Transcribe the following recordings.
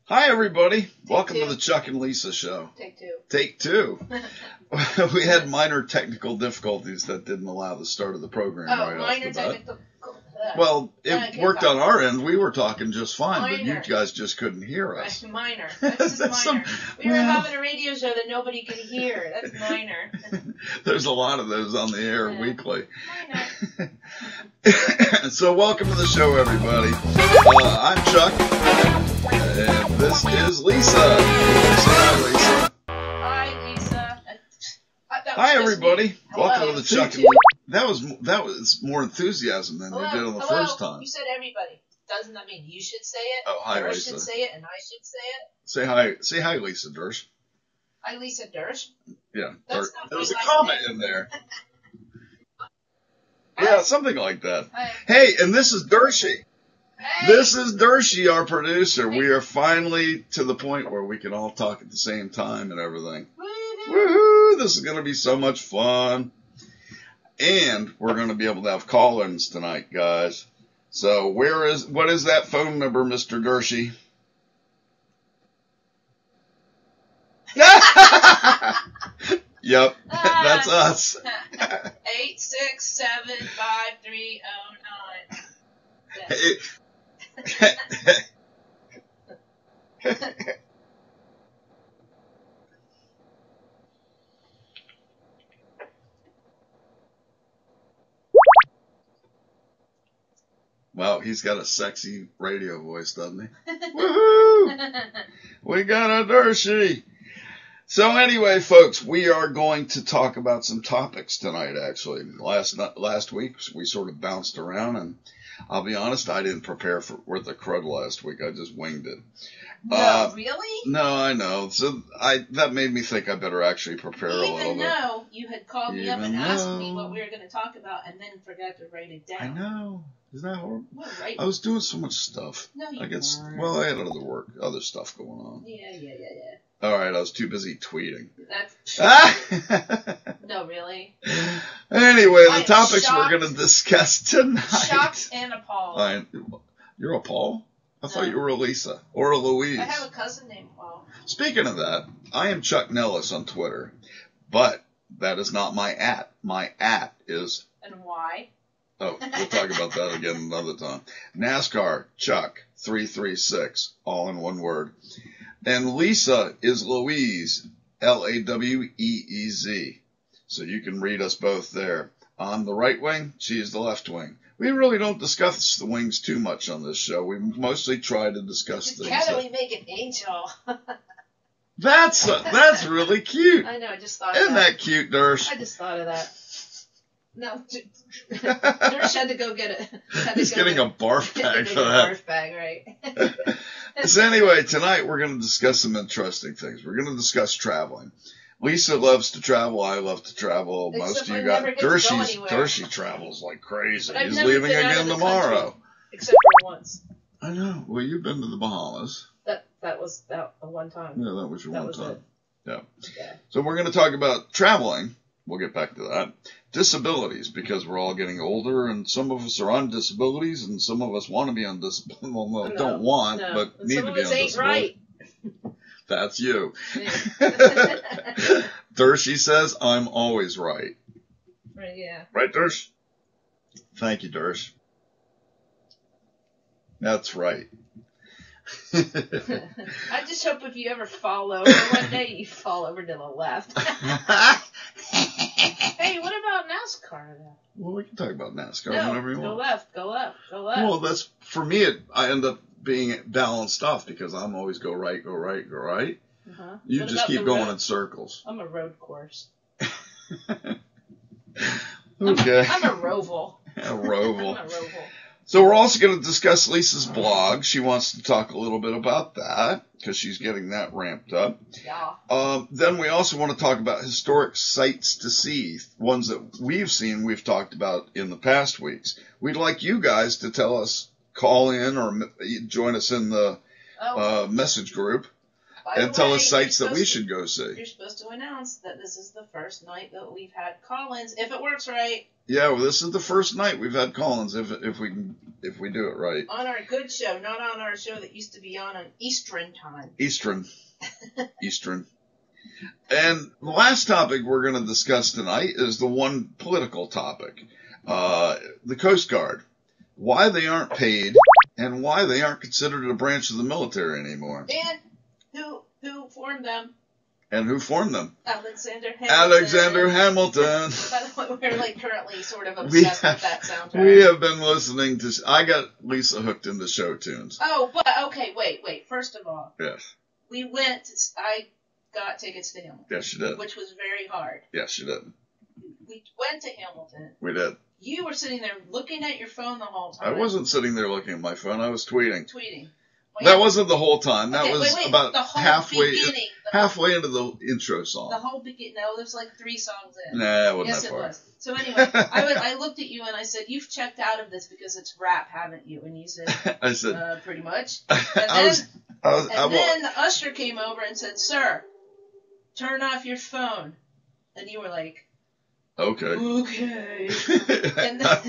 Hi, everybody. Welcome to the Chuck and Lisa Show. Take two. We had minor technical difficulties that didn't allow the start of the program right off the bat. Well, it worked on our end. We were talking just fine, but you guys just couldn't hear us. Minor. That's just minor. We were having a radio show that nobody could hear. That's minor. There's a lot of those on the air weekly. Minor. So welcome to the show, everybody. I'm Chuck, and this is Lisa. Say hi, Lisa. Hi, Lisa. Hi, everybody. Welcome to the Chuck and Lisa. That was more enthusiasm than you did on the first time. You said everybody. Doesn't that mean you should say it? Oh, hi, Dersh Lisa. should say it, and I should say it? Say hi. Say hi, Lisa Dersh. Hi, Lisa Dersh. Yeah. There was a comment in there. Yeah, something like that. Hey, and this is Dershie. Hey. This is Dershie, our producer. We are finally to the point where we can all talk at the same time and everything. Woohoo! This is going to be so much fun. And we're going to be able to have call-ins tonight, guys. So what is that phone number, Mr. Dershie? Yep, that's us. 867-5309. Wow, he's got a sexy radio voice, doesn't he? Woohoo! We got a Dershie. So anyway, folks, we are going to talk about some topics tonight, actually. Last week, we sort of bounced around, and I'll be honest, I didn't prepare for worth a crud last week. I just winged it. No, really? No, I know. So that made me think I better actually prepare a little bit. Even though you had called me up and asked me what we were going to talk about and then forgot to write it down. I know. Isn't that horrible? Well, right. I was doing so much stuff. No, you weren't. Well, I had other stuff going on. Yeah. All right, I was too busy tweeting. That's No, really? Anyway, the topics we're going to discuss tonight. Shocked and appalled. You're a Paul? I thought you were a Lisa or a Louise. I have a cousin named Paul. Speaking of that, I am Chuck Nellis on Twitter, but that is not my @ My @ is... And why? Oh, we'll talk about that again another time. NASCAR Chuck 336, all in one word. And Lisa is Louise, Laweez. So you can read us both there. I'm the right wing, she's the left wing. We really don't discuss the wings too much on this show. We mostly try to discuss things. How do we make an angel? That's really cute. I know, I just thought of that. Isn't that cute, Dersh? I just thought of that. No, Dersh had to go get it. He's getting a barf bag for that. Barf bag, right. So anyway, tonight we're going to discuss some interesting things. We're going to discuss traveling. Lisa loves to travel. I love to travel. Most of you got Dershie travels like crazy. He's leaving again tomorrow. Except for once. I know. Well, you've been to the Bahamas. That was that one time. Yeah, that was your one time. Yeah. So we're going to talk about traveling We'll get back to that. Disabilities, because we're all getting older, and some of us are on disabilities, and some of us want to be on disability. Well, don't want, but need to be on disability. Right. That's you. Dershie says, I'm always right. Right, yeah. Right, Dersh? Thank you, Dersh. That's right. I just hope if you ever fall over one day, you fall over to the left. Hey, what about NASCAR, though? Well, we can talk about NASCAR whenever you want. Go left, go left, go left. Well, that's, for me, I end up being balanced off because I'm always go right, go right, go right. Uh-huh. You What just about keep the going road? in circles. I'm a road course. Okay. I'm a roval. A roval. I'm a roval. So we're also going to discuss Lisa's blog. She wants to talk a little bit about that because she's getting that ramped up. Yeah. Then we also want to talk about historic sites to see, ones that we've seen, we've talked about in the past weeks. We'd like you guys to tell us, call in or join us in the message group and tell us sites that we should go see. You're supposed to announce that this is the first night that we've had call-ins, if it works right. Yeah, well, this is the first night we've had call-ins if we do it right. On our good show, not on our show that used to be on Eastern time. Eastern. And the last topic we're going to discuss tonight is the one political topic, the Coast Guard. Why they aren't paid and why they aren't considered a branch of the military anymore. And who formed them? And who formed them? Alexander Hamilton. By the way, we're like currently sort of obsessed with that soundtrack. We have been listening to. I got Lisa hooked into show tunes. Oh, but okay, wait. First of all, yes, we went. I got tickets to Hamilton. Yes, you did. Which was very hard. Yes, you did. We went to Hamilton. We did. You were sitting there looking at your phone the whole time. I wasn't sitting there looking at my phone. I was tweeting. Well, that wasn't the whole time. That was about the whole halfway into the intro song. The whole beginning. No, there's like 3 songs in. Nah, it wasn't yes, that far. It was. So anyway, I looked at you and I said, "You've checked out of this because it's rap, haven't you?" And you said, "I said pretty much." And then the usher came over and said, "Sir, turn off your phone." And you were like, Okay. And then,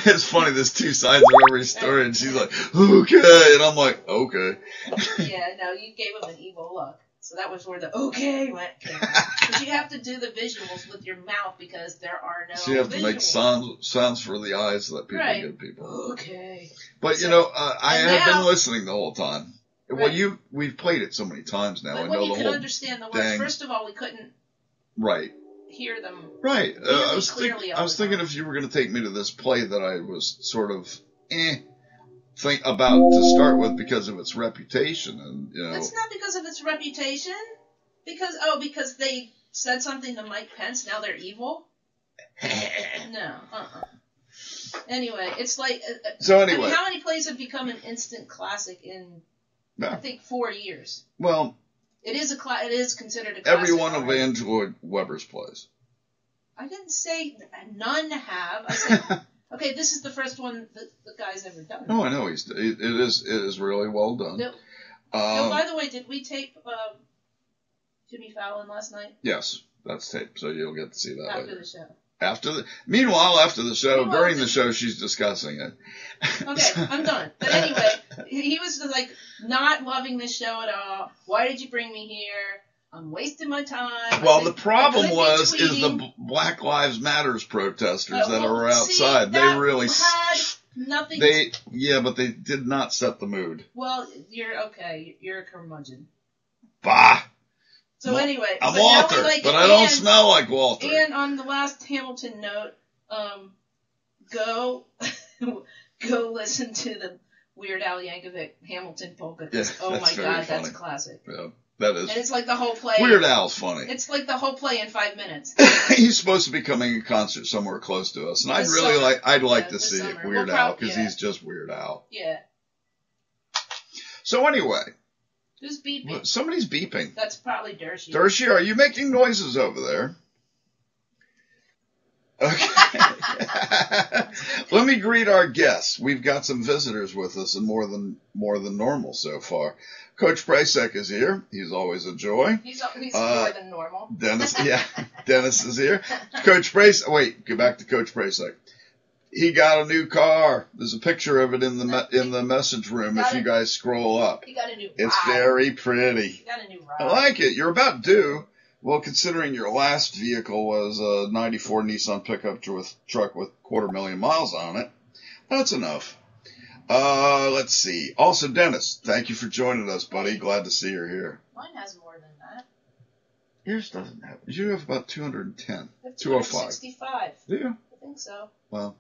it's funny, there's 2 sides of every story, and she's like, okay, and I'm like, okay. Yeah, no, you gave him an evil look. So that was where the okay went. But you have to do the visuals with your mouth because there are no So you have to visuals. make sounds for the eyes that people give people. Okay. But, I have been listening the whole time. Right. Well, we've played it so many times now. But I when know you the could whole understand the words, first of all, we couldn't hear them. Right. Really I was thinking if you were going to take me to this play that I was sort of think about to start with because of its reputation, and It's not because of its reputation. Because they said something to Mike Pence. Now they're evil. No. Anyway, it's like. So anyway, how many plays have become an instant classic in? I think 4 years. Well. It is considered a classic. Every one of Andrew Weber's plays. I didn't say none have. I said, okay, this is the first one that the guy's ever done. Oh, I know it is really well done. No, by the way, did we tape Jimmy Fallon last night? Yes, that's taped, so you'll get to see that after later. the show. Meanwhile, after the show, during the show, she's discussing it. Okay, I'm done. But anyway, he was like not loving this show at all. Why did you bring me here? I'm wasting my time. Well, the problem is the Black Lives Matters protesters that are outside. They really had nothing. But they did not set the mood. Well, you're okay. You're a curmudgeon. Bah. So anyway, I'm Walter, but I don't smell like Walter. And on the last Hamilton note, go listen to the Weird Al Yankovic Hamilton polka. Yeah, oh my God, funny. That's a classic. Yeah, that is. And it's like the whole play. Weird Al's funny. It's like the whole play in 5 minutes. He's supposed to be coming a concert somewhere close to us, and I'd like to see it, Weird Al, because he's just Weird Al. Yeah. So anyway. Who's beeping? Somebody's beeping. That's probably Dershie. Dershie, are you making noises over there? Okay. Let me greet our guests. We've got some visitors with us, and more than normal so far. Coach Pricek is here. He's always a joy. He's more than normal. Dennis, yeah. Dennis is here. Coach Brace. Wait, go back to Coach Bracek. He got a new car. There's a picture of it in the message room. If you guys scroll up, He got a new ride. It's very pretty. He got a new ride. I like it. You're about due. Well, considering your last vehicle was a '94 Nissan pickup truck with 250,000 miles on it, that's enough. Let's see. Also, Dennis, thank you for joining us, buddy. Glad to see you're here. Mine has more than that. Yours doesn't have. You have about 210. 205. 265. Do you? I think so. Well.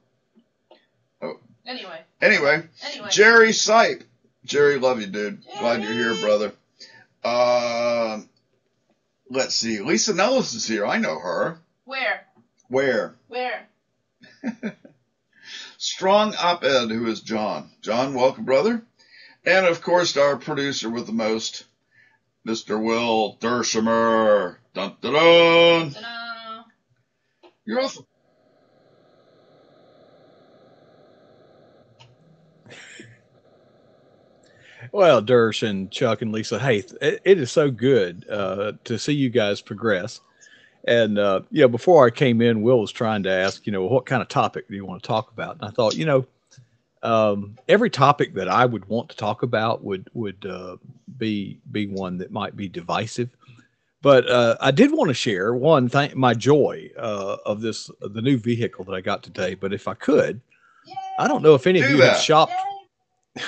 Oh. Anyway. Jerry Sipe. Jerry, love you, dude. Jerry. Glad you're here, brother. Let's see. Lisa Nellis is here. I know her. Where? Strong Op-Ed, who is John. John, welcome, brother. And, of course, our producer with the most, Mr. Will Dershimer. Dun, dun, dun. Ta-da. You're awesome. Well, Dersh and Chuck and Lisa, hey, it is so good to see you guys progress. And, before I came in, Will was trying to ask, what kind of topic do you want to talk about? And I thought, every topic that I would want to talk about would be one that might be divisive. But I did want to share my joy of the new vehicle that I got today. But if I could, Yay. I don't know if any of you have shopped. Yay.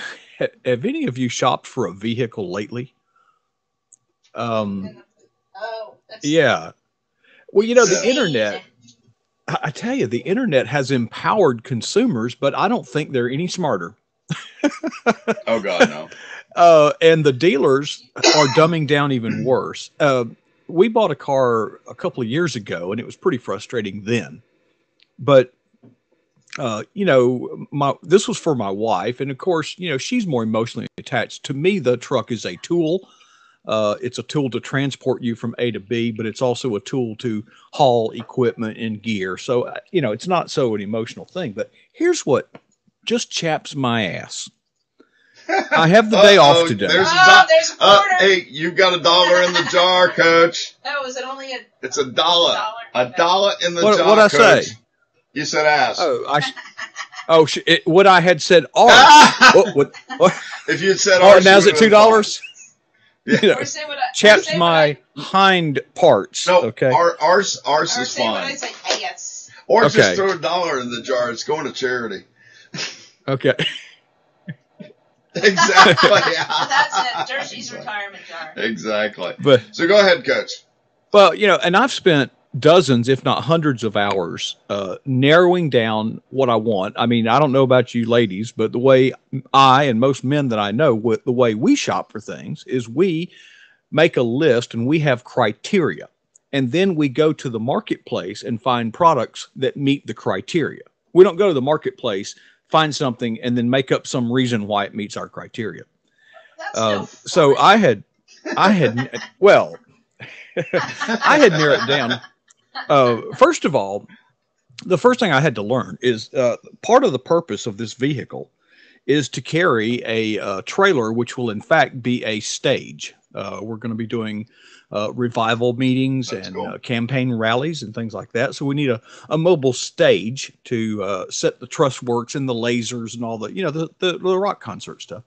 Have any of you shopped for a vehicle lately? Yeah. Well, the internet, I tell you, the internet has empowered consumers, but I don't think they're any smarter. Oh, God, no. And the dealers are dumbing down even worse. We bought a car a couple of years ago, and it was pretty frustrating then. But this was for my wife. And of course, she's more emotionally attached. To me, the truck is a tool. It's a tool to transport you from A to B, but it's also a tool to haul equipment and gear. So, it's not so an emotional thing. But here's what just chaps my ass. I have the day off today. There's a quarter. Hey, you've got $1 in the jar, Coach. Oh, is it only a... It's $1. $1 in the jar, What'd I Coach. say? You said ass. Oh, what I had said are. what? If you had said oh, now is it $2? Yeah. Chaps my hind parts. No, okay. Ours is fine. What I say, yes. Or just throw $1 in the jar. It's going to charity. Okay. Exactly. That's it. Dershy's retirement jar. Exactly. So go ahead, Coach. Well, and I've spent dozens, if not hundreds of hours narrowing down what I want. I mean, I don't know about you ladies, but the way I and most men that I know, the way we shop for things is we make a list and we have criteria. And then we go to the marketplace and find products that meet the criteria. We don't go to the marketplace, find something, and then make up some reason why it meets our criteria. That's so I had well, I had narrowed it down. First of all, the first thing I had to learn is part of the purpose of this vehicle is to carry a trailer, which will in fact be a stage. We're going to be doing revival meetings and campaign rallies and things like that. So we need a mobile stage to set the truss works and the lasers and all the rock concert stuff.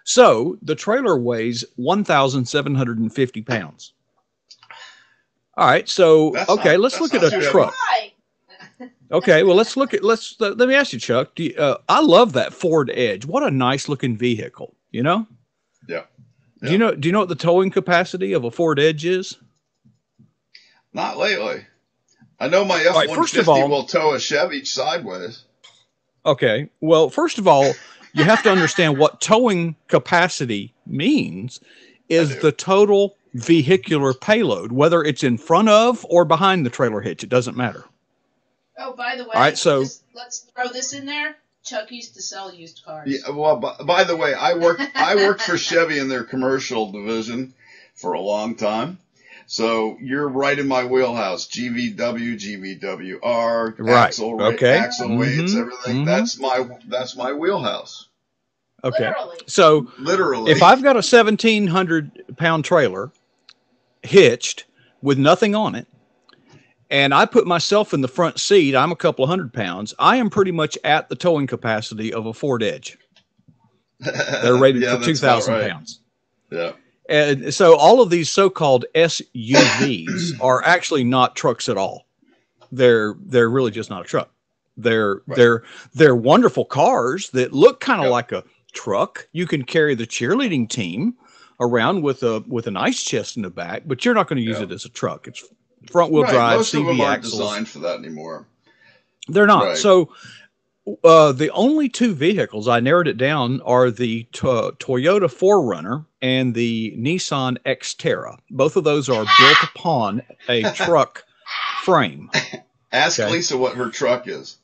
So the trailer weighs 1,750 pounds. All right. So, let's look at a truck. Okay. Well, let me ask you, Chuck, I love that Ford Edge. What a nice looking vehicle, Yeah. Do you know what the towing capacity of a Ford Edge is? Not lately. I know my F-150 will tow a Chevy sideways. Okay. Well, first of all, you have to understand what towing capacity means is the total vehicular payload, whether it's in front of or behind the trailer hitch. It doesn't matter. Oh, by the way, all right, so let's throw this in there. Chuck used to sell used cars. Yeah, well, by the way, I worked for Chevy in their commercial division for a long time. So you're right in my wheelhouse. GVW, GVWR, right. axle weights, everything. Mm-hmm. That's my wheelhouse. Okay. Literally. So literally, if I've got a 1,700-pound trailer hitched with nothing on it, and I put myself in the front seat. I'm a couple of 100 pounds. I am pretty much at the towing capacity of a Ford Edge. They're rated for 2,000 right. pounds. Yeah. And so all of these so-called SUVs are actually not trucks at all. They're really just not a truck. They're wonderful cars that look kind of like a truck. You can carry the cheerleading team around with an ice chest in the back, but you're not going to use it as a truck. It's front wheel drive. Most of them aren't axles. designed for that anymore. They're not. So the only two vehicles, I narrowed it down, are the Toyota 4Runner and the Nissan Xterra. Both of those are built upon a truck frame. Ask Lisa what her truck is.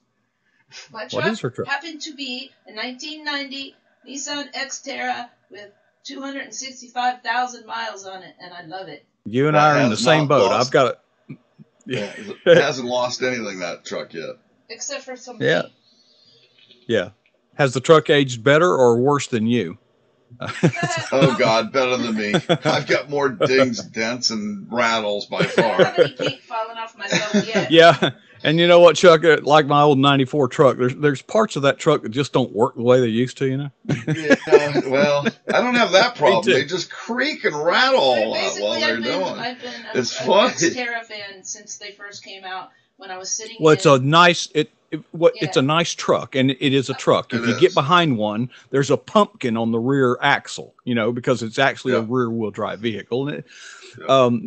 My What is her truck? happened to be a 1990 Nissan Xterra with 265,000 miles on it, and I love it. You and I are in the same boat. I've got it. It hasn't lost anything, that truck, yet. Except for some Yeah. Yeah. Has the truck aged better or worse than you? Oh, God, better than me. I've got more dings, dents, and rattles by I don't far. have any paint falling off myself yet. Yeah. And you know what, Chuck? Like my old 94 truck, there's parts of that truck that just don't work the way they used to, you know? Yeah, well, I don't have that problem. too. They just creak and rattle Basically, while they're doing. I've been It's a funny. Xterra fan since they first came out. When I was sitting Well, in, it's a nice it's a nice truck, and it is a truck. If you get behind one, there's a pumpkin on the rear axle, you know, because it's actually a rear wheel drive vehicle. And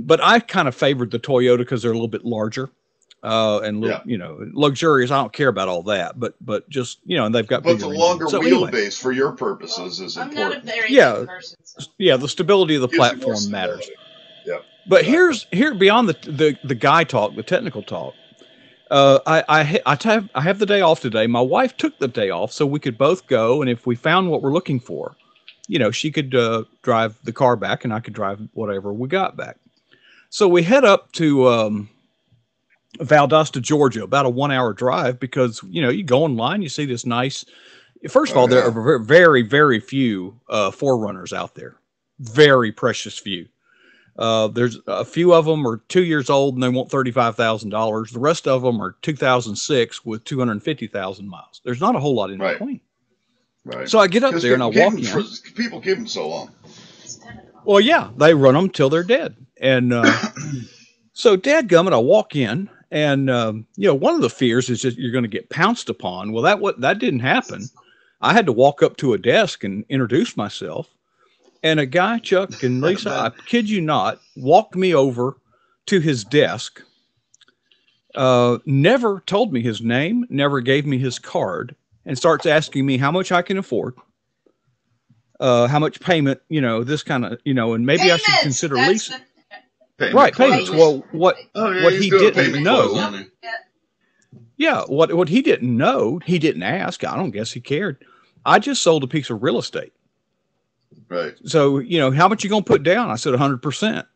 but I kind of favored the Toyota because they're a little bit larger. And you know, luxurious. I don't care about all that, but just, you know, and they've got. But the longer wheelbase anyway, for your purposes is I'm important. not a very big person. So. Yeah, the stability of the platform matters. But here beyond the guy talk, the technical talk. I have the day off today. My wife took the day off so we could both go, and if we found what we're looking for, you know, she could drive the car back, and I could drive whatever we got back. So we head up to Valdosta, Georgia, about a 1 hour drive, because, you know, you go online, you see this nice. First of all, there are very, very few 4Runners out there. Very precious few. There's a few of them are 2 years old and they want $35,000. The rest of them are 2006 with 250,000 miles. There's not a whole lot in between. Right. So I get up there and I walk in. People keep them so long. Well, yeah, they run them till they're dead. And so dadgummit, I walk in, and you know, one of the fears is that you're going to get pounced upon. Well, that didn't happen. I had to walk up to a desk and introduce myself. And a guy, Chuck and Lisa, I kid you not, walked me over to his desk, never told me his name, never gave me his card, and starts asking me how much I can afford, how much payment, you know, this kind of, you know, and maybe I should consider leasing. Payments. Well, what he didn't know. Yeah, what he didn't know, he didn't ask. I don't guess he cared. I just sold a piece of real estate. Right. So, you know, how much you going to put down? I said 100%.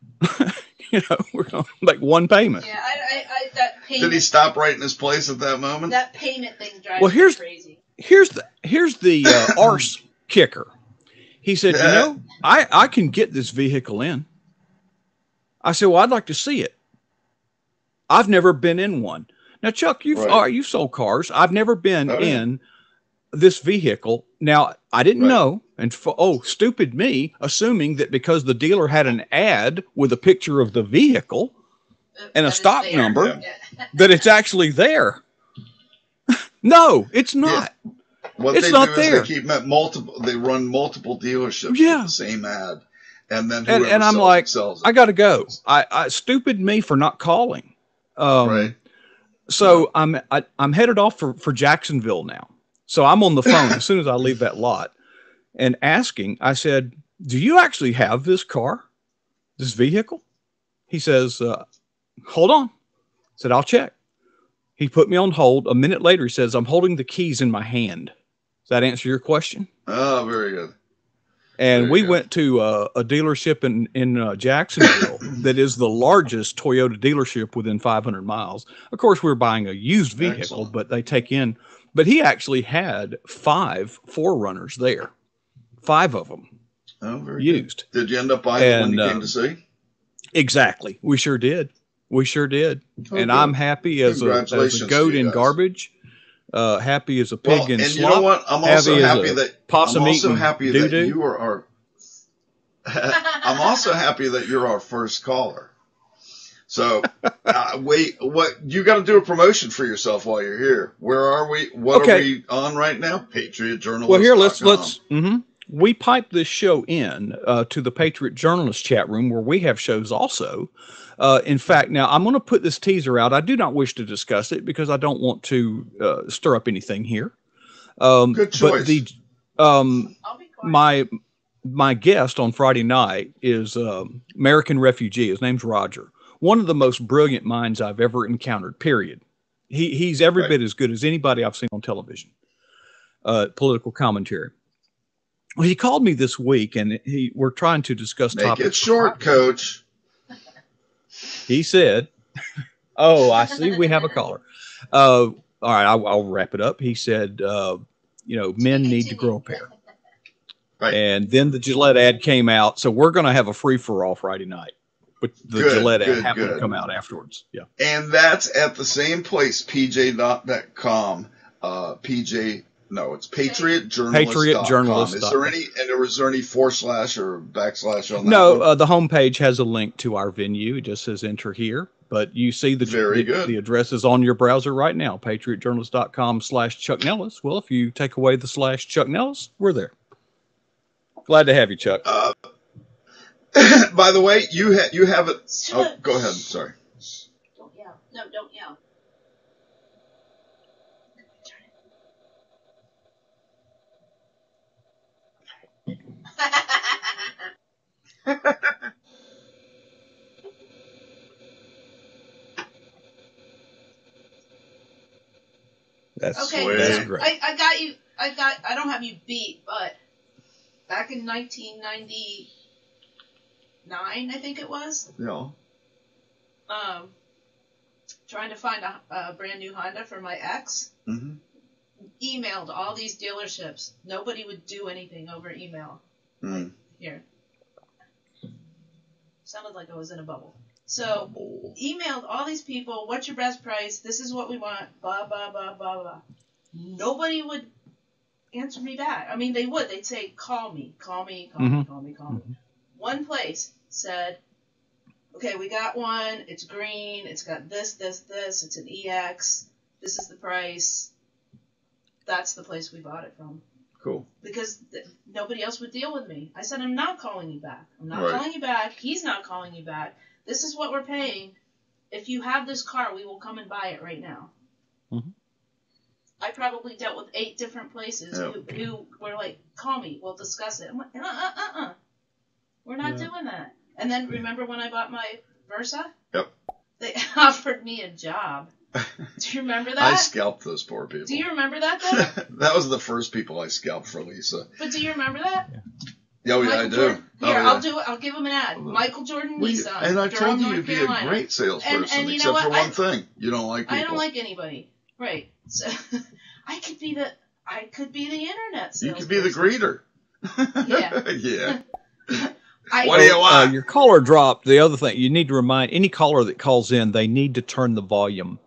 You know, we're going to make one payment. Yeah, that payment. Did he stop right in his place at that moment? That payment thing drives me crazy. Here's the arse kicker. He said, you know, I can get this vehicle in. I said, well, I'd like to see it. I've never been in one. Now, Chuck, you've sold cars. I've never been in this vehicle. Now, I didn't know, and stupid me, assuming that because the dealer had an ad with a picture of the vehicle and a stock number, that it's actually there. No, it's not. Yeah. What it's they not do there. Is they run multiple dealerships with the same ad, and then and I'm like, I got to go. I stupid me for not calling. So I'm headed off for Jacksonville now. So I'm on the phone as soon as I leave that lot and asking, I said, do you actually have this car, this vehicle? He says, hold on. I said, I'll check. He put me on hold. A minute later, he says, I'm holding the keys in my hand. Does that answer your question? Oh, very good. And we went to a dealership in Jacksonville that is the largest Toyota dealership within 500 miles. Of course, we were buying a used vehicle, but they take in. But he actually had 5 4Runners there, 5 of them used. Good. Did you end up buying the one you came to see? Exactly. We sure did. We sure did. Oh, And good. I'm happy as a Congratulations goat to you in guys. garbage. Happy as a pig in and slop. you know what? I'm also happy as a that possum eating doo-doo. you are our. I'm also happy that you're our first caller. So, what you got to do a promotion for yourself while you're here. Where are we? What are we on right now? PatriotJournalist.com. Well, here let's. We pipe this show in to the Patriot Journalist chat room where we have shows also. In fact, now I'm going to put this teaser out. I do not wish to discuss it because I don't want to stir up anything here. Good choice. But my guest on Friday night is American refugee. His name's Roger. One of the most brilliant minds I've ever encountered. Period. He's every bit as good as anybody I've seen on television. Political commentary. Well, he called me this week, and we're trying to discuss topics. Make it short, Coach. He said, "Oh, I see. We have a caller. All right, I'll wrap it up." He said, men need to grow a pair." Right. And then the Gillette ad came out, so we're going to have a free for all Friday night. But the Gillette ad happened to come out afterwards. Yeah. And that's at the same place, pj.com. It's PatriotJournalist.com. Is there any / or backslash on that? No, the homepage has a link to our venue. It just says enter here. But you see the address is on your browser right now, PatriotJournalist.com/Chuck Nellis. Well, if you take away the /Chuck Nellis, we're there. Glad to have you, Chuck. By the way, you have it. Oh, go ahead. Sorry. Don't yell. No, don't yell. That's great. I got you. I don't have you beat, but back in 1999, I think it was. Yeah. Trying to find a brand new Honda for my ex. Mm-hmm. Emailed all these dealerships. Nobody would do anything over email. Mm. Here. Sounded like I was in a bubble. So, emailed all these people, what's your best price? This is what we want. Blah, blah, blah, blah, blah. Nobody would answer me back. I mean, they would. They'd say, call me. One place said, okay, we got one. It's green. It's got this. It's an EX. This is the price. That's the place we bought it from. Cool. Because nobody else would deal with me. I said, I'm not calling you back. I'm not calling you back. He's not calling you back. This is what we're paying. If you have this car, we will come and buy it right now. Mm-hmm. I probably dealt with 8 different places who were like, call me. We'll discuss it. I'm like, We're not doing that. And then remember when I bought my Versa? Yep. They offered me a job. Do you remember that? I scalped those poor people. Do you remember that, though? That was the first people I scalped for Lisa. But do you remember that? Yeah, I do. Here, I'll give him an ad. Michael Jordan Nissan. And I told you you'd be a great salesperson, except for one thing. You don't like people. I don't like anybody. Right. So I could be the internet salesperson. You could be the greeter. Yeah. Yeah. What do you want? Your caller dropped. The other thing, you need to remind any caller that calls in, they need to turn the volume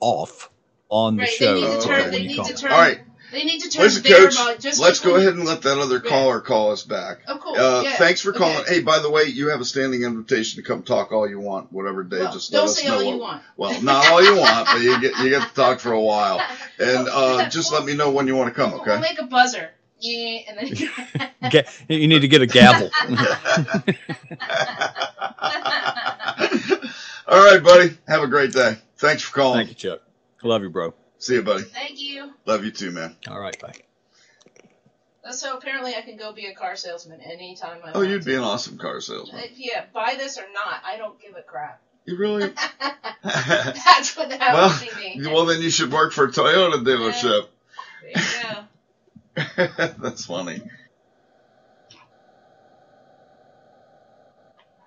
off on the show. They need to turn. All right. They need to turn. Listen, Coach, let's go ahead and let that other caller call us back. Oh, cool. Thanks for calling. Okay. Hey, by the way, you have a standing invitation to come talk all you want, whatever day. Just let us know. Don't say all you want. Well, not all you want, but you get to talk for a while, and just let me know when you want to come. Okay. We'll make a buzzer. Yeah, and then you need to get a gavel. All right, buddy. Have a great day. Thanks for calling. Thank you, Chuck. Love you, bro. See you, buddy. Thank you. Love you too, man. All right, bye. So apparently I can go be a car salesman anytime I want. Oh, you'd be an awesome car salesman. Yeah, buy this or not, I don't give a crap. You really? That's what that would be me. Well, then you should work for a Toyota dealership. There you go. That's funny.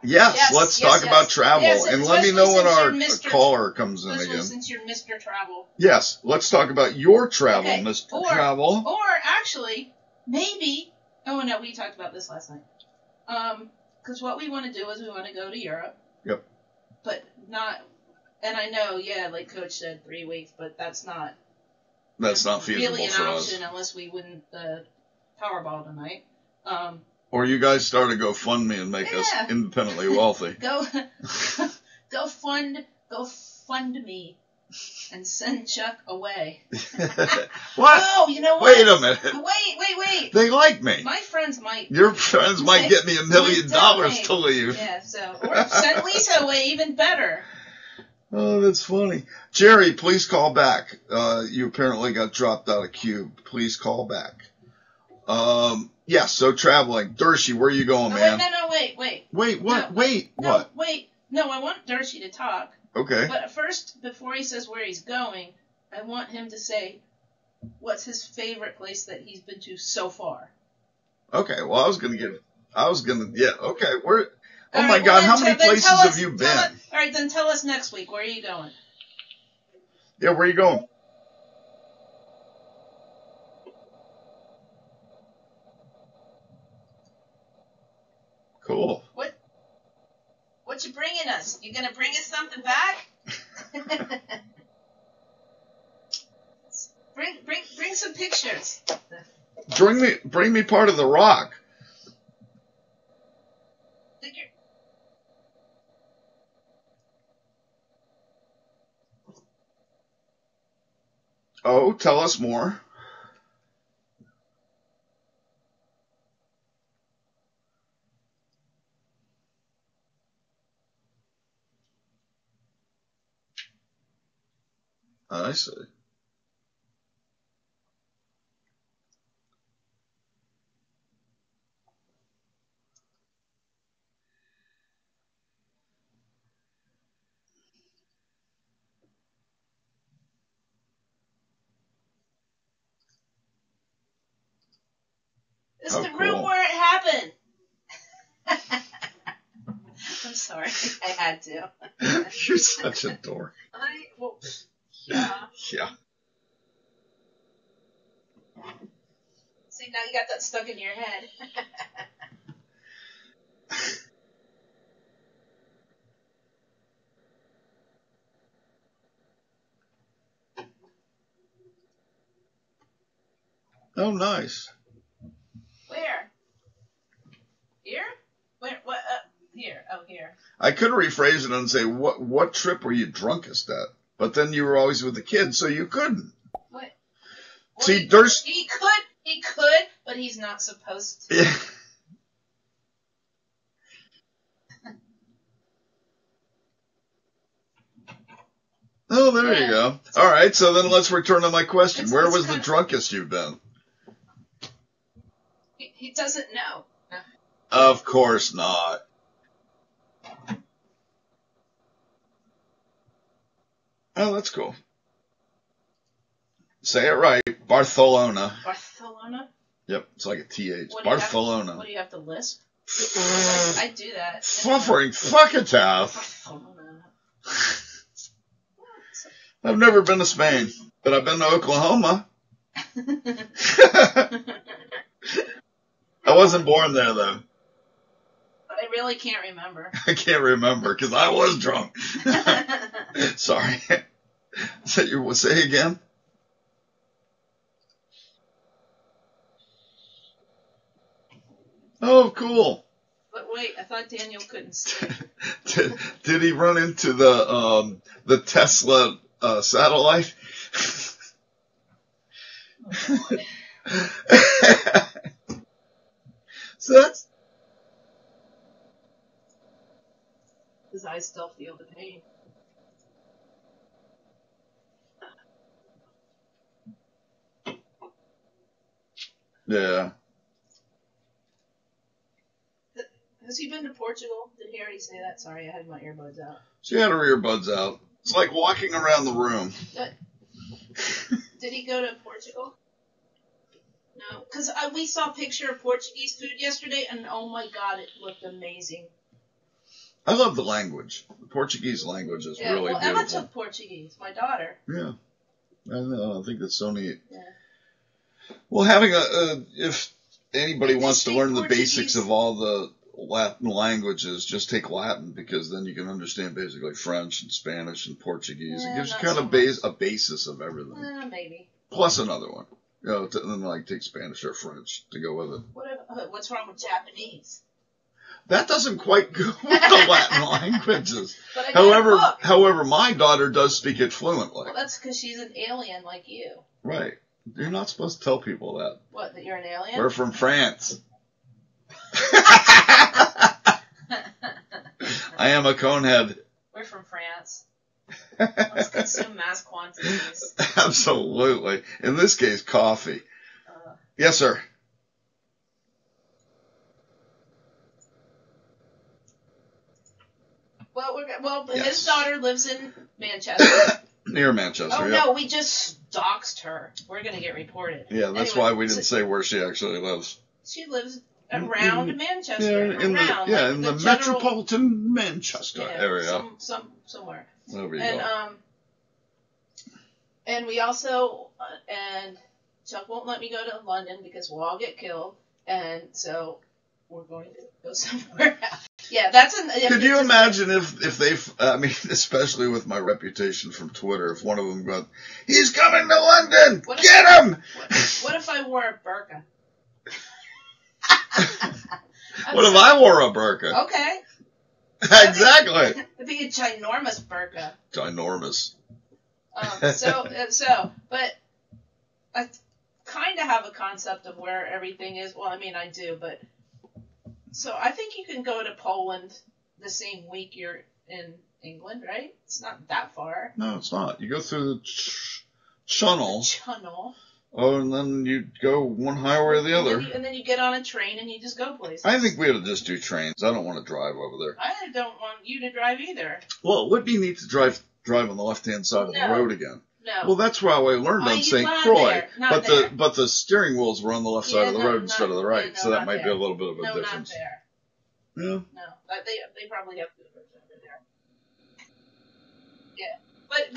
Yes, let's talk about travel. And let me know when our caller comes in again. Since you're Mr. Travel. Yes, let's talk about your travel, Mr. Travel. Or actually, maybe, no, we talked about this last night. Because what we want to do is we want to go to Europe. Yep. but not. And I know, yeah, like Coach said, 3 weeks, but that's not. That's not feasible really an for us. option unless we win the Powerball tonight. Or you guys start a GoFundMe and make us independently wealthy. Go fund me and send Chuck away. What? Oh, you know what? Wait a minute. Wait. They like me. My friends might. Your friends might get me $1 million to leave. Yeah, so. Or send Lisa away, even better. Oh, that's funny. Jerry, please call back. You apparently got dropped out of Cube. Please call back. Yeah, so traveling. Dershie, where are you going, man? Wait. Wait, what? No, wait, no, what? Wait. No, I want Dershie to talk. Okay. But first, before he says where he's going, I want him to say what's his favorite place that he's been to so far. Okay, well, yeah, okay. Where? Oh All my right, God, well, how many places have you been? All right, then tell us next week. Where are you going? Yeah, where are you going? Cool. What you bringing us? You gonna bring us something back? bring some pictures. Bring me part of the rock. Oh, tell us more. I see. This is the room where it happened. I'm sorry, I had to. You're such a dork. Yeah. Yeah. See, now you got that stuck in your head. Oh, nice. Where? Here? Where? What? Here. Oh, here. I could rephrase it and say, what trip were you drunkest at? But then you were always with the kids, so you couldn't. What? Well, See, there's... He could, but he's not supposed to. Yeah. Oh, there you go. All right, so then let's return to my question. Where was the drunkest you've been? He doesn't know. Of course not. Oh, that's cool. Say it right. Barcelona. Barcelona? Yep, it's like a TH. Barcelona. What do you have to lisp? I do that. Fluffering fuckatath. I've never been to Spain, but I've been to Oklahoma. I wasn't born there, though. I really can't remember. I can't remember because I was drunk. Sorry. Say again? Oh, cool. But wait, I thought Daniel couldn't see. Did he run into the Tesla satellite? So that's... His eyes still feel the pain. Yeah. Has he been to Portugal? Did he already say that? Sorry, I had my earbuds out. She had her earbuds out. It's like walking around the room. Did he go to Portugal? No, because we saw a picture of Portuguese food yesterday, and oh my god, it looked amazing. I love the language. The Portuguese language is really beautiful. Emma took Portuguese, my daughter. Yeah. I know. I think that's so neat. Yeah. Well, having if anybody wants to learn the basics of all the Latin languages, just take Latin, because then you can understand basically French and Spanish and Portuguese. Yeah, It gives you not kind so of a basis of everything. Maybe. Plus another one. And then like take Spanish or French to go with it. What's wrong with Japanese? That doesn't quite go with the Latin languages. But I got a book. However, my daughter does speak it fluently. Well, that's because she's an alien like you. Right. You're not supposed to tell people that. What, that you're an alien? We're from France. I am a conehead. We're from France. Let's consume mass quantities. Absolutely. In this case, coffee. Yes, sir. Well, Yes. his daughter lives in Manchester. Near Manchester. Oh, yeah. no, we just doxed her. We're going to get reported. Yeah, that's Anyway, why we didn't say where she actually lives. She lives around Manchester. Yeah, in around, the, like in the general, metropolitan Manchester area. Somewhere. There we And, go. and we also, and Chuck won't let me go to London because we'll all get killed. And so we're going to go somewhere else. Yeah, that's Could you imagine if they, I mean, especially with my reputation from Twitter, if one of them goes, he's coming to London, get him! What if I wore a burqa? What if I wore a burqa? Okay. Exactly. It'd be a ginormous burqa. Ginormous. But I kind of have a concept of where everything is. Well, I mean, I do, but so I think you can go to Poland the same week you're in England, right? It's not that far. No, it's not. You go through the channel. Channel. Oh, and then you go one highway or the other. And then you get on a train and you just go places. I think we ought to just do trains. I don't want to drive over there. I don't want you to drive either. Well, it would be neat to drive on the left-hand side of the road again. No. Well, that's how I learned on you St. went Croix. Not there. But the steering wheels were on the left side of the road instead of the right, no, so that not might be there. a little bit of a No, difference. not there. Yeah. No, they probably have good over there. Yeah, but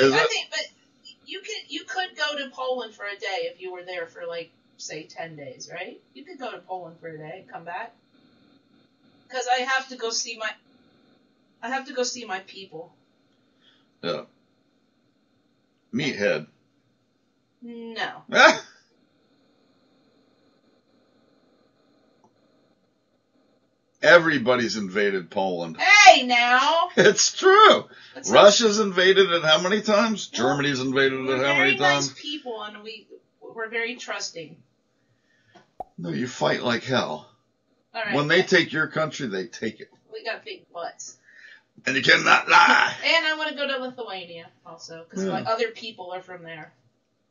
you could go to Poland for a day if you were there for like say 10 days, right? You could go to Poland for a day and come back. Because I have to go see my people. Yeah. Meathead. No. Everybody's invaded Poland. Hey, now. It's true. That's Russia's invaded it how many times? Germany's invaded it how many We're very times? nice people, and we're very trusting. No, you fight like hell. All right. When they take your country, they take it. We got big butts. And you cannot lie. And I want to go to Lithuania also, because my other people are from there.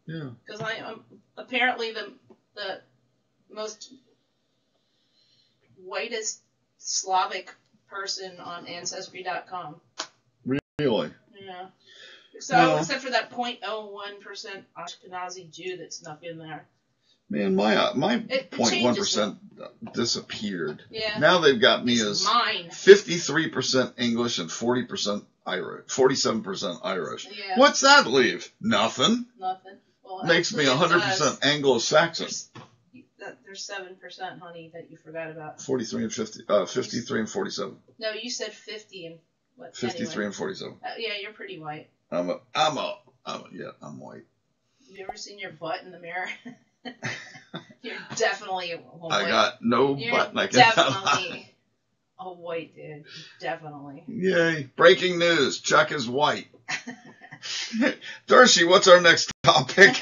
Yeah. Because I'm apparently the most whitest Slavic person on Ancestry.com. Really? Yeah. So, except for that 0.01% Ashkenazi Jew that snuck in there. Man, my It 0.1% disappeared. Yeah. Now they've got me It's as mine. 53% English and 40% Irish, 47% Irish. Yeah. What's that leave? Nothing. Nothing. Well, Makes me actually, it 100% does. Anglo-Saxon. There's 7%, honey, that you forgot about. 43 and 50, 53 and 47. No, you said 50 and what? 53 anyway. and 47. Yeah, you're pretty white. I'm white. Have you ever seen your butt in the mirror? You're definitely a white. I got no You're button. I can definitely a white dude. Definitely. Yay. Breaking news. Chuck is white. Darcy, what's our next topic?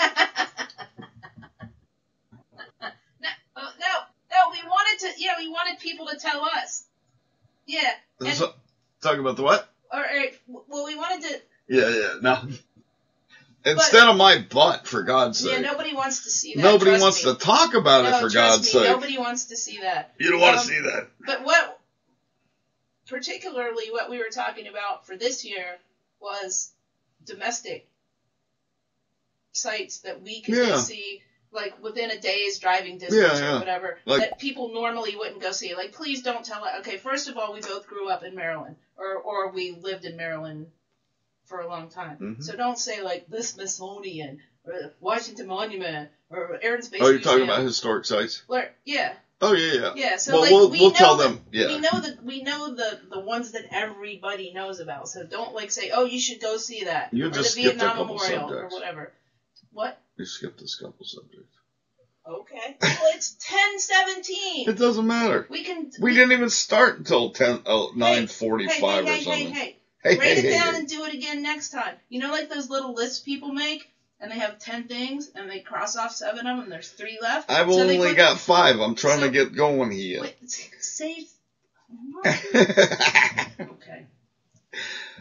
No, we wanted people to tell us. Yeah. Talk about the what? Well, we wanted to. Yeah, no. Instead of my butt, for God's sake. Yeah, nobody wants to see that. Nobody trust wants me. to talk about it, for God's sake. Nobody wants to see that. You don't want to see that. But particularly what we were talking about for this year was domestic sites that we could just see, like within a day's driving distance or whatever, that people normally wouldn't go see. Like, please don't tell it. Okay, first of all, we both grew up in Maryland, or we lived in Maryland for a long time. Mm-hmm. So don't say like the Smithsonian or the Washington Monument or Air and Space Museum. Oh, you're Museum. talking about historic sites? Yeah. Oh yeah. Yeah, so Well, like we'll we tell know them. Yeah. we know the ones that everybody knows about. So don't like say, oh, you should go see that, You or just the skipped a Vietnam couple Memorial subjects. or whatever. What? You skipped a couple subjects. Okay. Well, it's 10:17. It doesn't matter. We didn't even start until 9:45 or something. Hey. Hey, Write it down hey. and do it again next time. You know, like those little lists people make, and they have 10 things, and they cross off 7 of them, and there's 3 left. I've only got 5. I'm trying to get going here. Wait, save. Okay.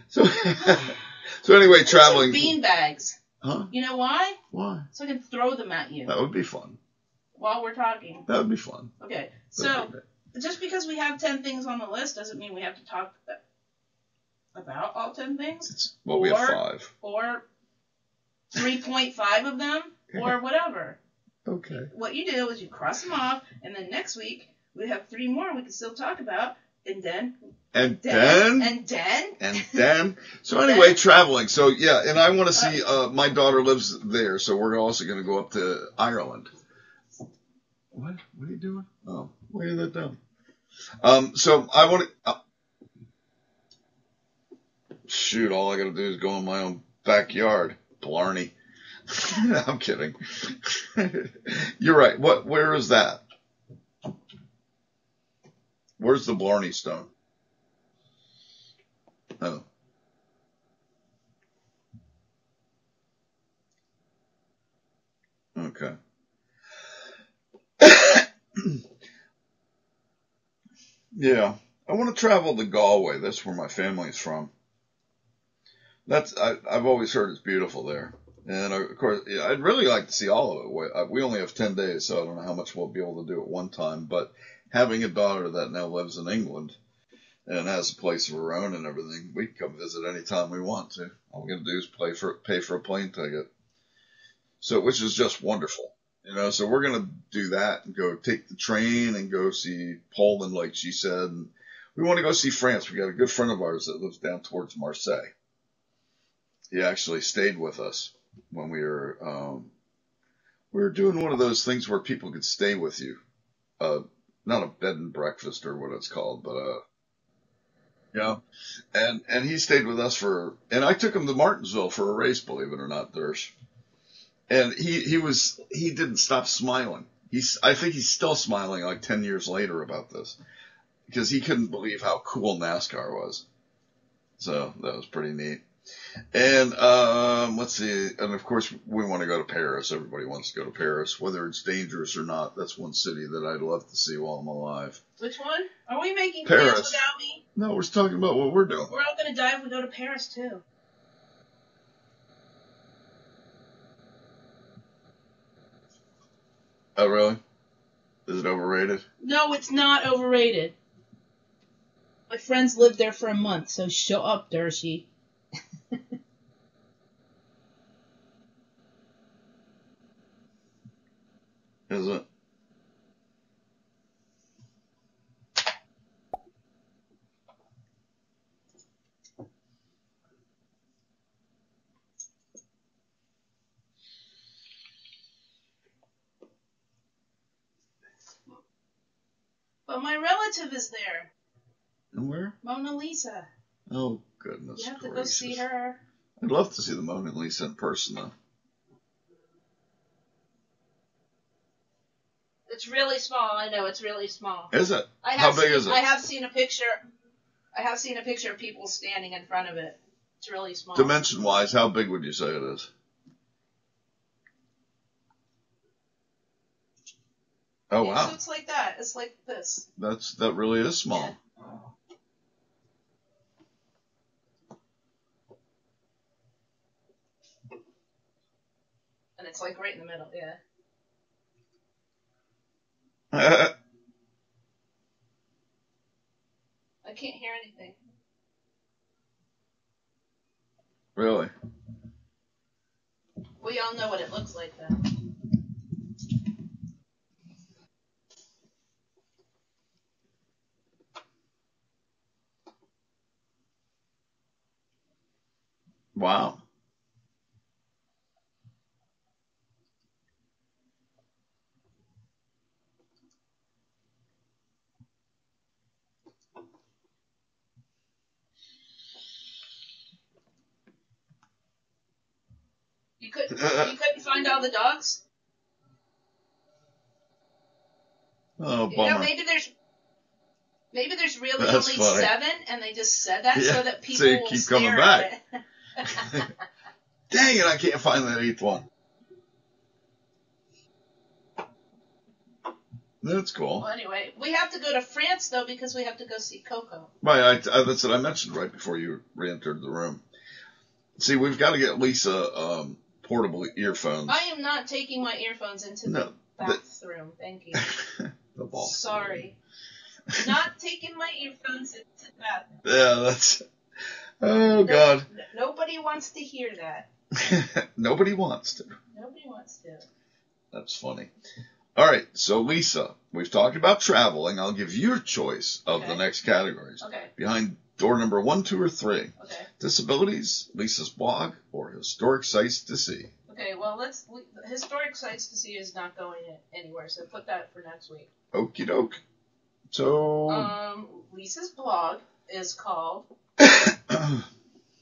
So anyway, traveling. Bean bags. Huh? You know why? Why? So I can throw them at you That would be fun. while we're talking. That would be fun. Okay. So just because we have 10 things on the list doesn't mean we have to talk about all 10 things. We have 5. Or 3.5 of them, or whatever. Okay. What you do is you cross them off, and then next week we have 3 more we can still talk about, and then. So anyway, traveling. So yeah, and I want to see. My daughter lives there, so we're also going to go up to Ireland. What? What are you doing? Oh, lay that down. So I want to. Shoot! All I got to do is go in my own backyard. Blarney. I'm kidding. You're right. Where is that? Where's the Blarney Stone? Oh. Okay. Yeah. I want to travel to Galway. That's where my family's from. I've always heard it's beautiful there. And of course, I'd really like to see all of it. We only have 10 days, so I don't know how much we'll be able to do at one time. But having a daughter that now lives in England and has a place of her own and everything, we can come visit anytime we want to. All we got to do is pay for a plane ticket. So, which is just wonderful. So we're going to do that and go take the train and go see Poland, like she said. And we want to go see France. We got a good friend of ours that lives down towards Marseille. He actually stayed with us when we were doing one of those things where people could stay with you. Not a bed and breakfast or what it's called, but and he stayed with us and I took him to Martinsville for a race, believe it or not, Dersh. And he didn't stop smiling. I think he's still smiling like 10 years later about this because he couldn't believe how cool NASCAR was. So that was pretty neat. And let's see. And of course, we want to go to Paris. Everybody wants to go to Paris, whether it's dangerous or not. That's one city that I'd love to see while I'm alive. Which one? Are we making Paris. plans without me? No, we're talking about what we're doing. We're all going to die if we go to Paris, too. Oh, really? Is it overrated? No, it's not overrated. My friends lived there for a month, so shut up, Dershie. Is it? But my relative is there. And where? Mona Lisa. Oh, goodness You have gracious. to go see her. I'd love to see the Mona Lisa in person, though. It's really small. I know it's really small. Is it? How big is it? I have seen a picture. I have seen a picture of people standing in front of it. It's really small. Dimension-wise, how big would you say it is? Oh, wow. So it's like that. It's like this. That really is small. Yeah. And it's like right in the middle, yeah. I can't hear anything. Really? We all know what it looks like, though. Wow. couldn't find all the dogs? Oh, You bummer. know, maybe there's really That's only funny. 7, and they just said that Yeah, so that so people you will keep stare coming at back. it. Dang it, I can't find that 8th one. That's cool. Well, anyway, we have to go to France, though, because we have to go see Coco. Right, that's what I mentioned right before you re-entered the room. See, we've got to get Lisa portable earphones. I am not taking my earphones into the bathroom. Thank you. The ball. Sorry. Not taking my earphones into the bathroom. Yeah, that's... Oh, God. Nobody wants to hear that. Nobody wants to. Nobody wants to. That's funny. All right, so Lisa, we've talked about traveling. I'll give you a choice of the next categories. Okay. Behind door number 1, 2, or 3. Okay. Disabilities, Lisa's blog, or historic sites to see. Okay, well, historic sites to see is not going anywhere, so put that for next week. Okie doke. So... Lisa's blog is called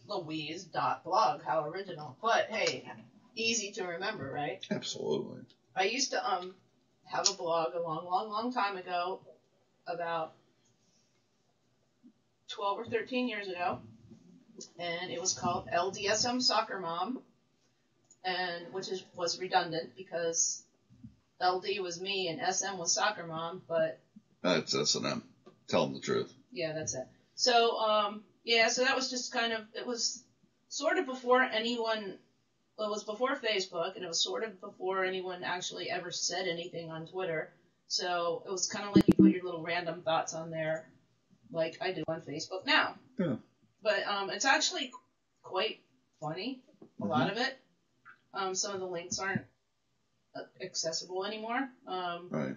Louise.blog. How original. But, hey, easy to remember, right? Absolutely. I used to have a blog a long time ago, about 12 or 13 years ago, and it was called LDSM Soccer Mom, and was redundant because LD was me and SM was Soccer Mom, but That's S&M. Tell them the truth. yeah, that's it. So so that was just kind of, it was sort of before anyone. Well, it was before Facebook, and it was sort of before anyone actually ever said anything on Twitter. So it was kind of like you put your little random thoughts on there, like I do on Facebook now. Yeah. But it's actually quite funny, a lot of it. Some of the links aren't accessible anymore. Right.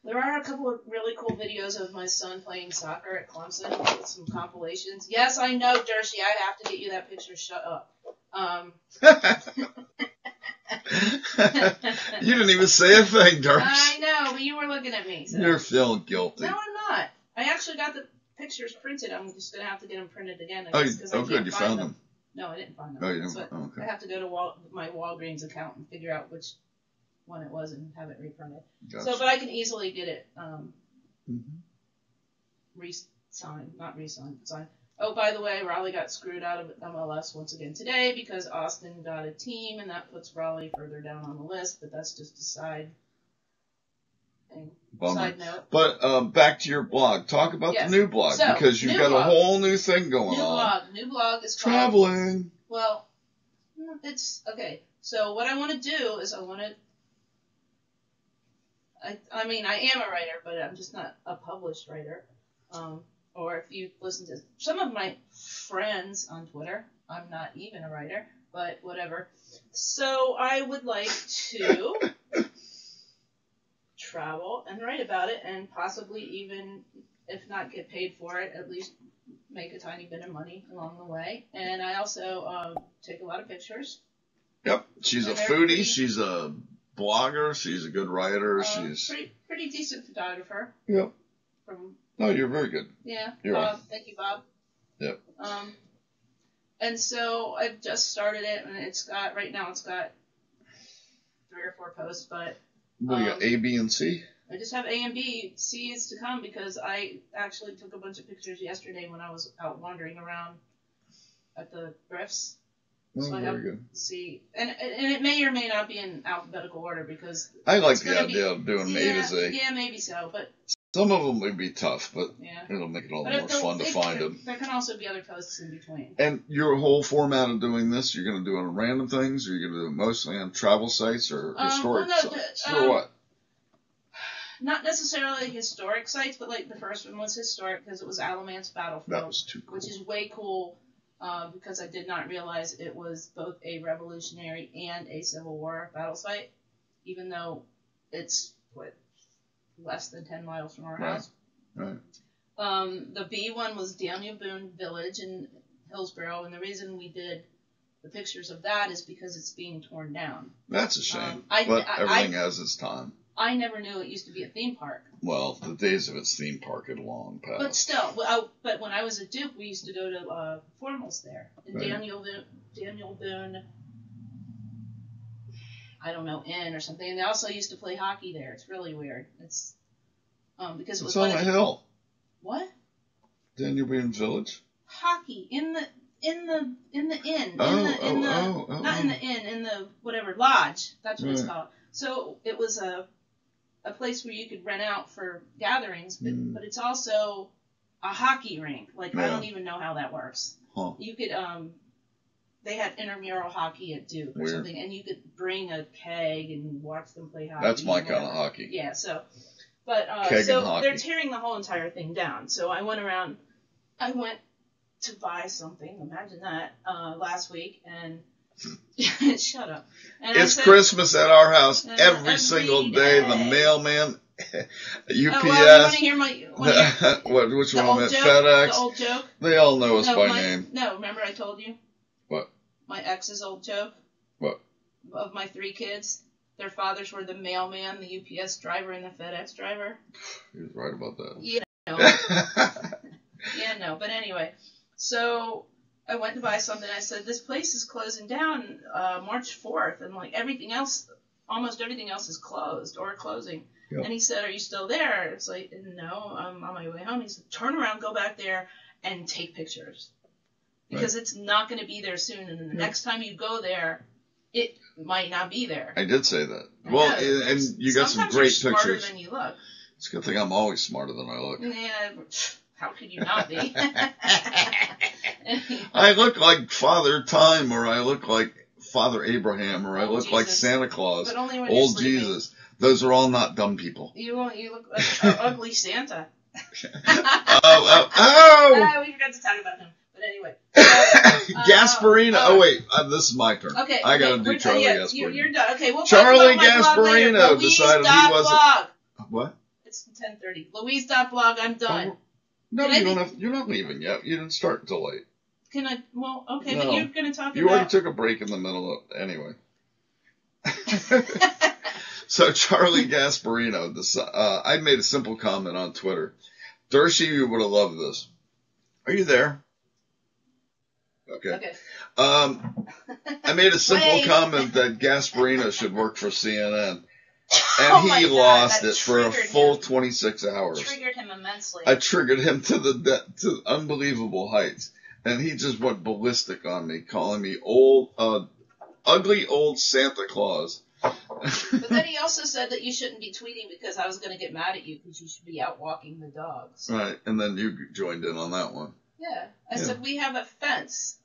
There are a couple of really cool videos of my son playing soccer at Clemson with some compilations. Yes, I know, Dershey, I have to get you that picture. Shut up. You didn't even say a thing, Darsh. I know, but you were looking at me. So. You're feeling guilty. No, I'm not. I actually got the pictures printed. I'm just going to have to get them printed again. Oh, I good. You found them. No, I didn't find them. Oh, you didn't? So Okay. I have to go to my Walgreens account and figure out which one it was and have it reprinted. Gotcha. So, but I can easily get it signed. Oh, by the way, Raleigh got screwed out of MLS once again today because Austin got a team, and that puts Raleigh further down on the list, but that's just a side thing. Bummer. Side note. But back to your blog. Talk about the new blog, So, because you've got a whole new thing going on. New blog is called... Traveling. Well, it's... Okay, so what I want to do is I mean, I am a writer, but I'm just not a published writer. Or if you listen to some of my friends on Twitter, I'm not even a writer, but whatever. So I would like to travel and write about it, and possibly even, if not get paid for it, at least make a tiny bit of money along the way. And I also take a lot of pictures. Yep, she's a foodie. She's a blogger. She's a good writer. She's pretty decent photographer. Yep. No, you're very good. Yeah. You're right. Thank you, Bob. Yep. And so I've just started it, and right now it's got 3 or 4 posts, but. What do you got? A, B, and C? I just have A and B. C is to come because I actually took a bunch of pictures yesterday when I was out wandering around at the thrifts. Oh, so very good. C, and it may or may not be in alphabetical order because I like the idea of doing A to Z. Yeah, maybe so, but some of them would be tough, but yeah. It'll make it all the more fun to find them. There can also be other posts in between. And your whole format of doing this, you're going to do it on random things, or you're going to do it mostly on travel sites or historic sites, or what? Not necessarily historic sites, but like the first one was historic because it was Alamance Battlefield. That was too cool. Which is way cool because I did not realize it was both a Revolutionary and a Civil War battle site, even though it's, less than 10 miles from our house. Right. The B one was Daniel Boone Village in Hillsborough, and the reason we did the pictures of that is because it's being torn down. That's a shame, but everything has its time. I never knew it used to be a theme park. Well, the days of its theme park had long passed. But still, but when I was at Duke, we used to go to formals there. And right. Daniel Boone I don't know, inn or something. And they also used to play hockey there. It's really weird. It's because it was It's on a hill. What? Danube Village. Hockey in the inn. Oh, Not in the inn, in the whatever lodge. That's what it's Right. called. So it was a place where you could rent out for gatherings, but it's also a hockey rink. Like I Yeah. don't even know how that works. Huh. You could they had intramural hockey at Duke or Weird. something, and you could bring a keg and watch them play hockey. That's my and kind of whatever. hockey. Yeah, so, but Keg and so hockey. they're tearing the whole entire thing down. So I went to buy something. Imagine that last week, and shut up. And It's Christmas at our house every single day. day. The mailman, UPS. Oh, well, you want to hear my Which the one? old That joke? FedEx. The old joke? They all know us by my, name. No, remember I told you? What? My ex's old joke? What? Of my 3 kids. Their fathers were the mailman, the UPS driver, and the FedEx driver. He was right about that. Yeah, no. Yeah, no. But anyway, so I went to buy something. I said, this place is closing down March 4th, and like everything else, almost everything else is closed or closing. Yep. And he said, are you still there? It's like, no, I'm on my way home. He said, turn around, go back there, and take pictures. Because it's not going to be there soon, and the next time you go there, it might not be there. I did say that. Well, and you got some Sometimes great you're pictures. Smarter than you look. It's a good thing I'm always smarter than I look. Yeah, how could you not be? I look like Father Time, or I look like Father Abraham, or I look like Jesus. Santa Claus, But only when old you're sleeping. Jesus. Those are all not dumb people. You look like an ugly Santa. Oh! We forgot to talk about him. But anyway. Gasparino. Oh, wait. This is my turn. Okay. I got to do Charlie yeah, Gasparino. You're done. Okay, we'll Charlie talk about my blog later. Gasparino decided he wasn't. Blog. What? It's 10:30. Louise.blog. I'm done. No, Can I you don't be- have. You're not leaving yet. You didn't start until late. Can I? Well, okay, No. but you're going to talk You already about. took a break in the middle of anyway. So Charlie Gasparino, I made a simple comment on Twitter. Dershie, you would have loved this. Are you there? Okay. I made a simple Wait. comment that Gasparino should work for CNN, and Oh my he God, lost that it for a triggered full him. 26 hours. Triggered him immensely. I triggered him to unbelievable heights, and he just went ballistic on me, calling me ugly old Santa Claus. But then he also said that you shouldn't be tweeting because I was going to get mad at you because you should be out walking the dogs. Right, and then you joined in on that one. Yeah. I said, we have a fence.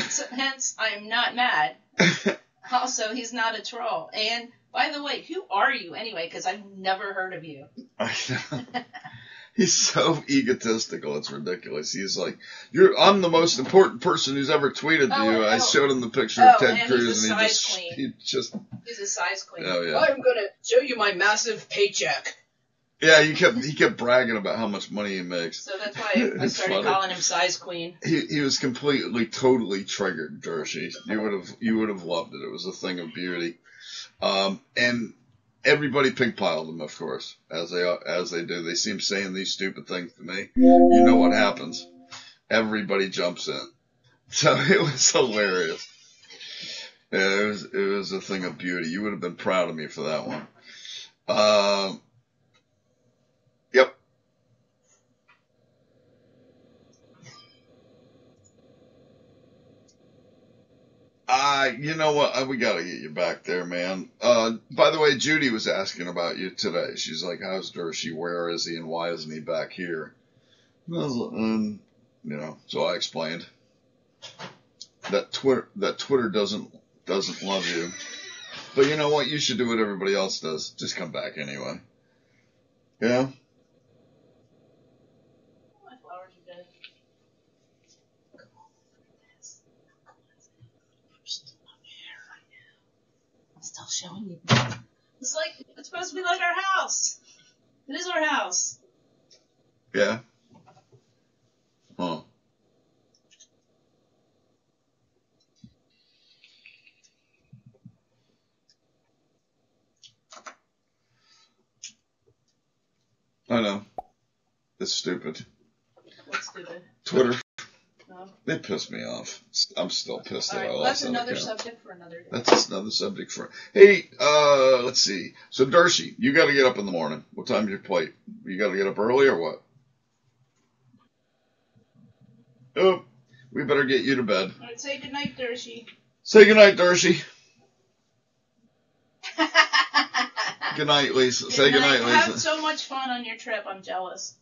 So, hence, I am not mad. Also, he's not a troll. And, by the way, who are you anyway? Because I've never heard of you. I know. He's so egotistical, it's ridiculous. He's like, I'm the most important person who's ever tweeted to you. I showed him the picture of Ted and Cruz, he's a and size queen. he just. He's a size queen. Oh, yeah. I'm going to show you my massive paycheck. Yeah, he kept bragging about how much money he makes. So that's why I It's started funny. calling him size queen. He was totally triggered, Dershie. You would have loved it. It was a thing of beauty. And everybody pigpiled him, of course, as they do. They seem saying these stupid things to me. You know what happens? Everybody jumps in. So it was hilarious. Yeah, it was a thing of beauty. You would have been proud of me for that one. Yep. You know what? We gotta get you back there, man. By the way, Judy was asking about you today. She's like, how's Dershie? Where is he? And why isn't he back here? So I explained that Twitter doesn't love you. But you know what? You should do what everybody else does. Just come back anyway. Yeah? My flowers are dead. I'm still showing you. It's supposed to be like our house. It is our house. Yeah? Huh. I know. It's stupid. What's stupid? Twitter. No, It pissed me off. I'm still pissed All that right, I well, lost that's that another account. subject for another day. That's another subject for. Hey, let's see. So Dershie, you got to get up in the morning. What time do you play? You got to get up early or what? Oh, we better get you to bed. All right, say goodnight, Dershie. Say goodnight, Dershie. Good night, Lisa. Say goodnight, Lisa. Have so much fun on your trip. I'm jealous.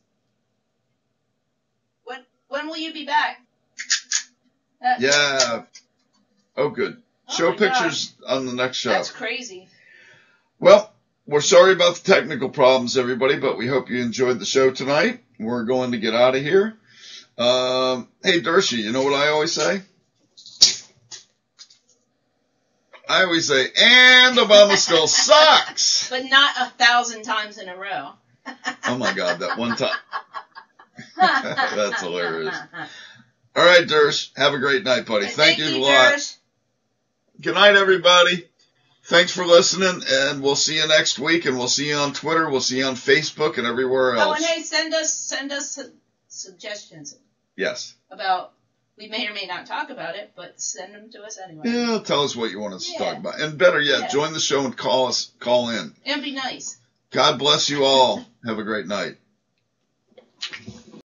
When will you be back? Yeah. Oh, good. Oh Show my pictures on the next show. That's crazy. Well, we're sorry about the technical problems, everybody, but we hope you enjoyed the show tonight. We're going to get out of here. Hey, Dershie, you know what I always say? I always say, and Obama still sucks. But not 1,000 times in a row. Oh, my God, that one time. That's hilarious. All right, Dersh, have a great night, buddy. Thank you a lot. Dersh. Good night, everybody. Thanks for listening, and we'll see you next week, and we'll see you on Twitter, we'll see you on Facebook, and everywhere else. Oh, and hey, send us suggestions. Yes. About, we may or may not talk about it, but send them to us anyway. Yeah, tell us what you want us to talk about. And better yet, join the show and call in. And be nice. God bless you all. Have a great night.